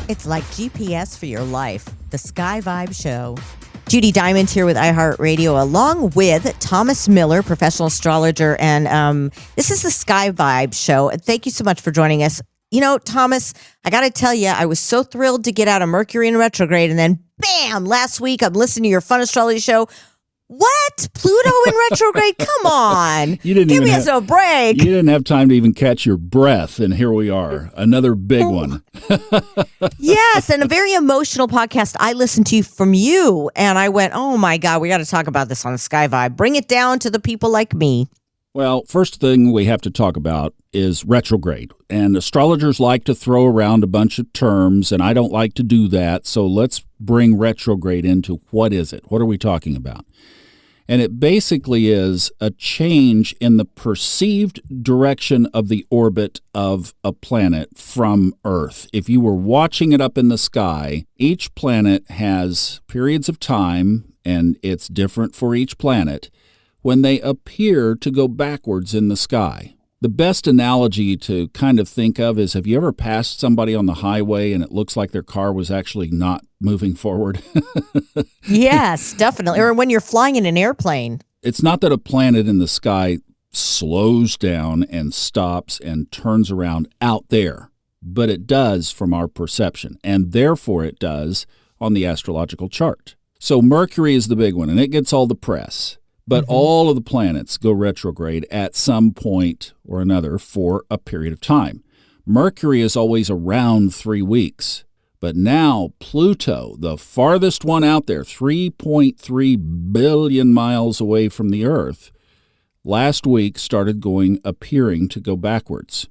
It's like GPS for your life. The Sky Vibe Show. Judi.Diamond here with iHeartRadio, along with Thomas Miller, professional astrologer. And this is the Sky Vibe Show. Thank you so much for joining us. You know, Thomas, I got to tell you, I was so thrilled to get out of Mercury in retrograde. And then, bam, last week, I'm listening to your fun astrology show. What? Pluto in retrograde? Come on. Give me a break. You didn't have time to even catch your breath, and here we are. Another big one. Yes, and a very emotional podcast I listened to from you, and I went, oh my God, we got to talk about this on the Sky Vibe. Bring it down to the people like me. Well, first thing we have to talk about is retrograde. And astrologers like to throw around a bunch of terms, and I don't like to do that. So let's bring retrograde into what is it? What are we talking about? And it basically is a change in the perceived direction of the orbit of a planet from Earth. If you were watching it up in the sky, each planet has periods of time, and it's different for each planet, when they appear to go backwards in the sky. The best analogy to kind of think of is, have you ever passed somebody on the highway and it looks like their car was actually not moving forward? Yes, definitely. Or when you're flying in an airplane. It's not that a planet in the sky slows down and stops and turns around out there, but it does from our perception, and therefore it does on the astrological chart. So Mercury is the big one, and it gets all the press. But all of the planets go retrograde at some point or another for a period of time. Mercury is always around 3 weeks. But now Pluto, the farthest one out there, 3.3 billion miles away from the Earth, last week started appearing to go backwards.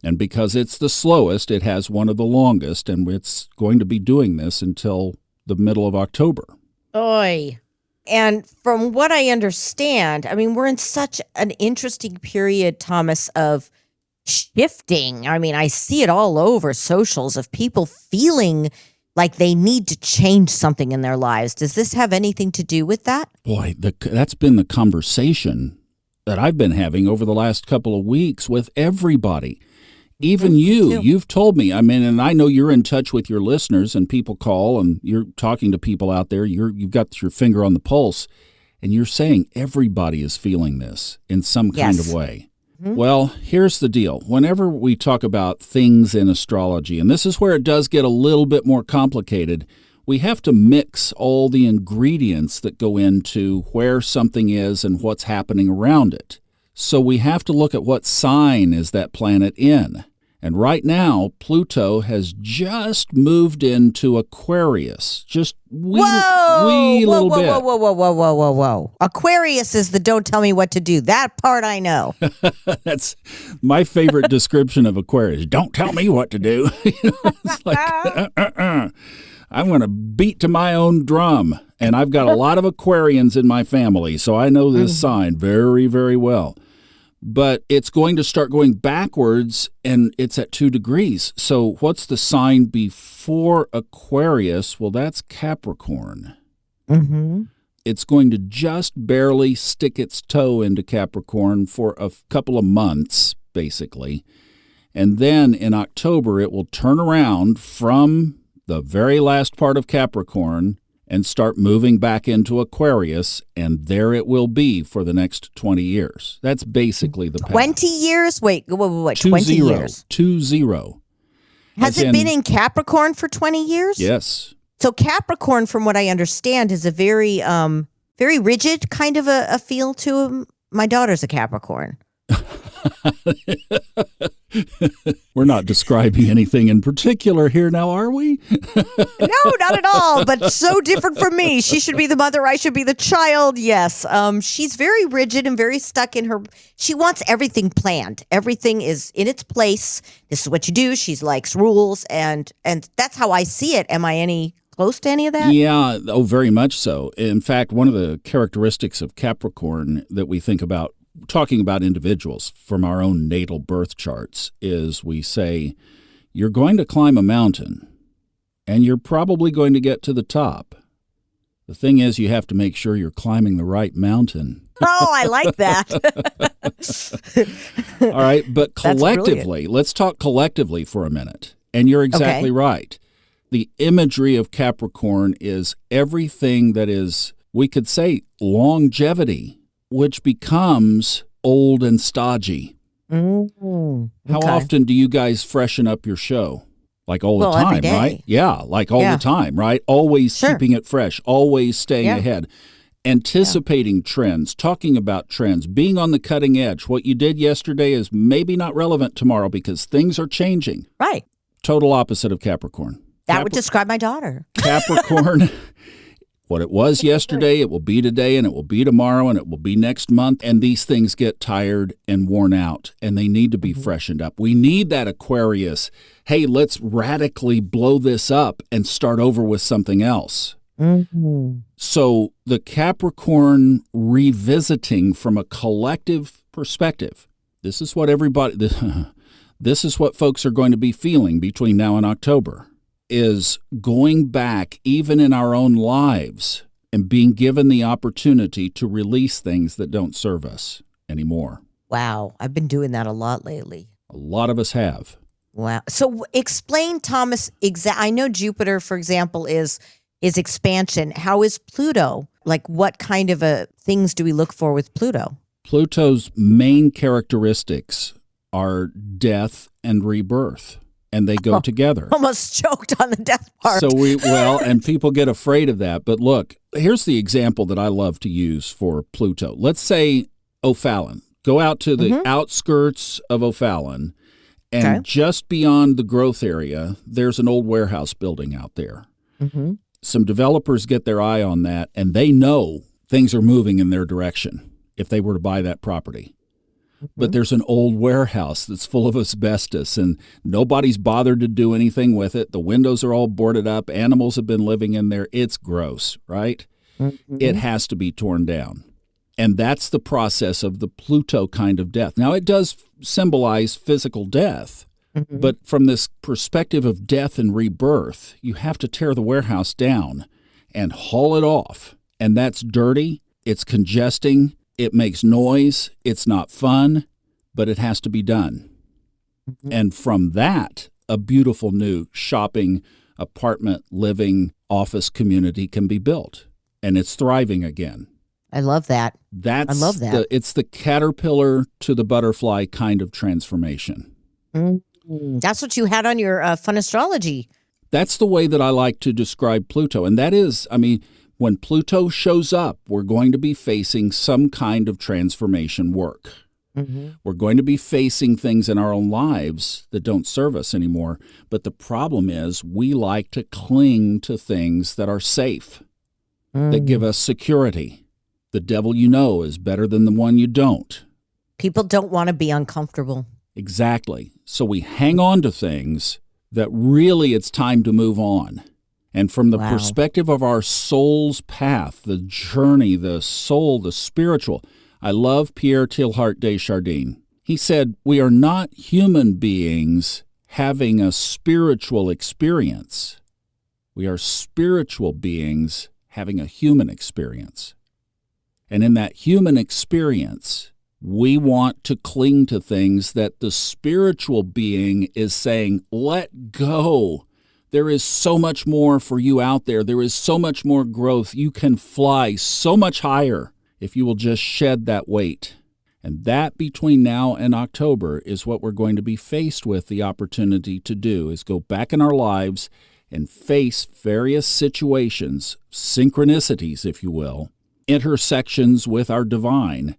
And because it's the slowest, it has one of the longest, and it's going to be doing this until the middle of October. Oy. And from what I understand, I mean, we're in such an interesting period, Thomas, of shifting. I mean, I see it all over socials of people feeling like they need to change something in their lives. Does this have anything to do with that? Boy, that's been the conversation that I've been having over the last couple of weeks with everybody. Even you've told me, I mean, and I know you're in touch with your listeners and people call and you're talking to people out there. You've got your finger on the pulse and you're saying everybody is feeling this in some kind of way. Mm-hmm. Well, here's the deal. Whenever we talk about things in astrology, and this is where it does get a little bit more complicated, we have to mix all the ingredients that go into where something is and what's happening around it. So we have to look at what sign is that planet in. And right now, Pluto has just moved into Aquarius. Just wee little bit. Whoa. Aquarius is the don't tell me what to do. That part I know. That's my favorite description of Aquarius. Don't tell me what to do. It's like, I'm going to beat to my own drum. And I've got a lot of Aquarians in my family, so I know this sign very, very well. But it's going to start going backwards, and it's at 2 degrees. So what's the sign before Aquarius? Well, that's Capricorn. Mm-hmm. It's going to just barely stick its toe into Capricorn for a couple of months, basically. And then in October, it will turn around from the very last part of Capricorn and start moving back into Aquarius, and there it will be for the next 20 years. That's basically the path. 20 years? Wait, 20 years? 20. Has it been in Capricorn for 20 years? Yes. So Capricorn, from what I understand, is a very very rigid kind of a feel to him. My daughter's a Capricorn. We're not describing anything in particular here now, are we? No, not at all, but so different from me. She should be the mother, I should be the child. Yes. She's very rigid and very stuck in her. She wants everything planned. Everything is in its place. This is what you do. She likes rules, and that's how I see it. Am I any close to any of that? Yeah, very much so. In fact, one of the characteristics of Capricorn that we think about talking about individuals from our own natal birth charts is we say, you're going to climb a mountain and you're probably going to get to the top. The thing is, you have to make sure you're climbing the right mountain. Oh, I like that. All right, but collectively, let's talk collectively for a minute. And you're exactly right. the imagery of Capricorn is everything that is, we could say, longevity, which becomes old and stodgy. How often do you guys freshen up your show? Like all the time, right? Yeah, like all the time, right? Always keeping it fresh, always staying ahead, anticipating trends, talking about trends, being on the cutting edge. What you did yesterday is maybe not relevant tomorrow because things are changing. Right. Total opposite of Capricorn. That would describe my daughter. Capricorn, what it was yesterday, it will be today, and it will be tomorrow, and it will be next month. And these things get tired and worn out, and they need to be freshened up. We need that Aquarius. Hey, let's radically blow this up and start over with something else. So the Capricorn revisiting from a collective perspective, this is what this is what folks are going to be feeling between now and October, is going back even in our own lives and being given the opportunity to release things that don't serve us anymore. Wow. I've been doing that a lot lately. A lot of us have. Wow. So explain, Thomas, I know Jupiter, for example, is expansion. How is Pluto? Like what kind of things do we look for with Pluto? Pluto's main characteristics are death and rebirth. And they go together. Almost choked on the death part. So and people get afraid of that. But look, here's the example that I love to use for Pluto. Let's say O'Fallon. Go out to the outskirts of O'Fallon, and just beyond the growth area, there's an old warehouse building out there. Some developers get their eye on that, and they know things are moving in their direction if they were to buy that property. But there's an old warehouse that's full of asbestos, and nobody's bothered to do anything with it. The windows are all boarded up. Animals have been living in there. It's gross, right? It has to be torn down. And that's the process of the Pluto kind of death. Now, it does symbolize physical death, but from this perspective of death and rebirth, you have to tear the warehouse down and haul it off. And that's dirty. It's congesting. It makes noise. It's not fun, but it has to be done. And from that, a beautiful new shopping, apartment, living, office community can be built. And it's thriving again. I love that. I love that. It's the caterpillar to the butterfly kind of transformation. That's what you had on your fun astrology. That's the way that I like to describe Pluto. And that is, when Pluto shows up, we're going to be facing some kind of transformation work. We're going to be facing things in our own lives that don't serve us anymore. But the problem is we like to cling to things that are safe, that give us security. The devil you know is better than the one you don't. People don't want to be uncomfortable. Exactly. So we hang on to things that really it's time to move on. And from the perspective of our soul's path, the journey, the soul, the spiritual, I love Pierre Teilhard de Chardin. He said, we are not human beings having a spiritual experience. We are spiritual beings having a human experience. And in that human experience, we want to cling to things that the spiritual being is saying, let go. There is so much more for you out there. There is so much more growth. You can fly so much higher if you will just shed that weight. And that between now and October is what we're going to be faced with the opportunity to do, is go back in our lives and face various situations, synchronicities, if you will, intersections with our divine,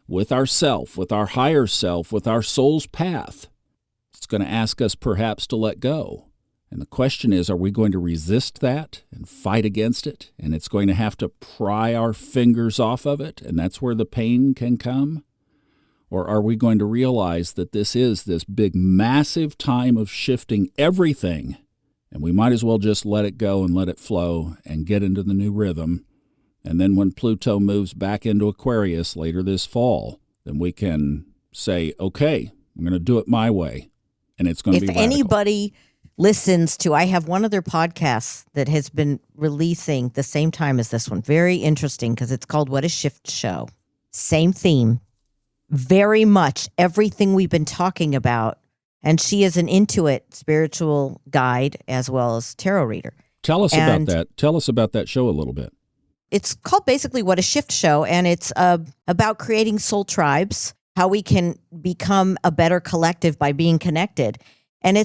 with ourself, with our higher self, with our soul's path. It's going to ask us perhaps to let go. And the question is, are we going to resist that and fight against it? And it's going to have to pry our fingers off of it, and that's where the pain can come? Or are we going to realize that this is this big, massive time of shifting everything, and we might as well just let it go and let it flow and get into the new rhythm? And then when Pluto moves back into Aquarius later this fall, then we can say, okay, I'm going to do it my way, and it's going to be radical. If anybody listens to, I have one other podcast that has been releasing the same time as this one. Very interesting because it's called What a Shift Show. Same theme. Very much everything we've been talking about And she is an Intuit spiritual guide as well as tarot reader. Tell us about that. Tell us about that show a little bit. It's called basically What a Shift Show, and it's about creating soul tribes, how we can become a better collective by being connected. And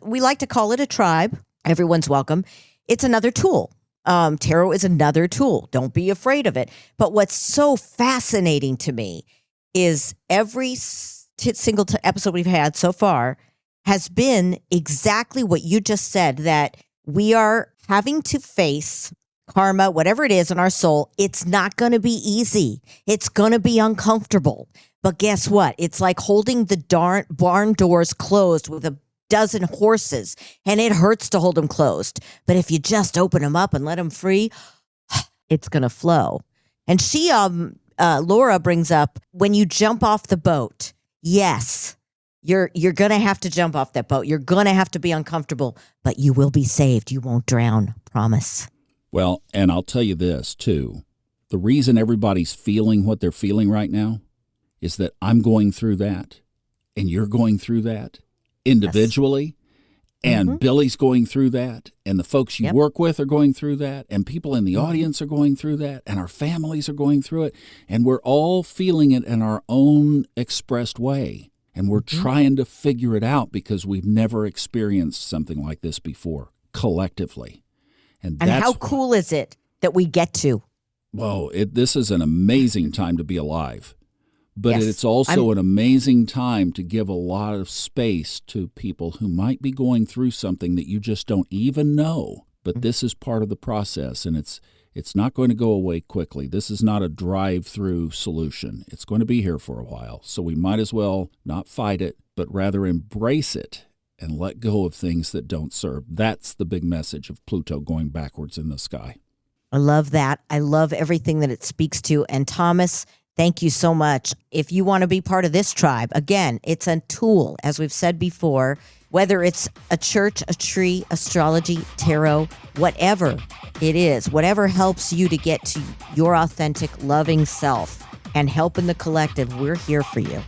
we like to call it a tribe. Everyone's welcome. It's another tool. Tarot is another tool. Don't be afraid of it. But what's so fascinating to me is every single episode we've had so far has been exactly what you just said, that we are having to face karma, whatever it is in our soul. It's not going to be easy. It's going to be uncomfortable. But guess what? It's like holding the barn doors closed with a dozen horses, and it hurts to hold them closed. But if you just open them up and let them free, it's going to flow. And Laura brings up, when you jump off the boat, yes, you're going to have to jump off that boat. You're going to have to be uncomfortable, but you will be saved. You won't drown. Promise. Well, and I'll tell you this too. The reason everybody's feeling what they're feeling right now is that I'm going through that, and you're going through that individually, and Billy's going through that, and the folks you work with are going through that, and people in the audience are going through that, and our families are going through it, and we're all feeling it in our own expressed way, and we're trying to figure it out because we've never experienced something like this before collectively. And how cool is it that we get to? Whoa, this is an amazing time to be alive. But it's also an amazing time to give a lot of space to people who might be going through something that you just don't even know. But this is part of the process, and it's not going to go away quickly. This is not a drive-through solution. It's going to be here for a while. So we might as well not fight it, but rather embrace it and let go of things that don't serve. That's the big message of Pluto going backwards in the sky. I love that. I love everything that it speaks to. And Thomas, thank you so much. If you want to be part of this tribe, again, it's a tool, as we've said before, whether it's a church, a tree, astrology, tarot, whatever it is, whatever helps you to get to your authentic, loving self and help in the collective, we're here for you.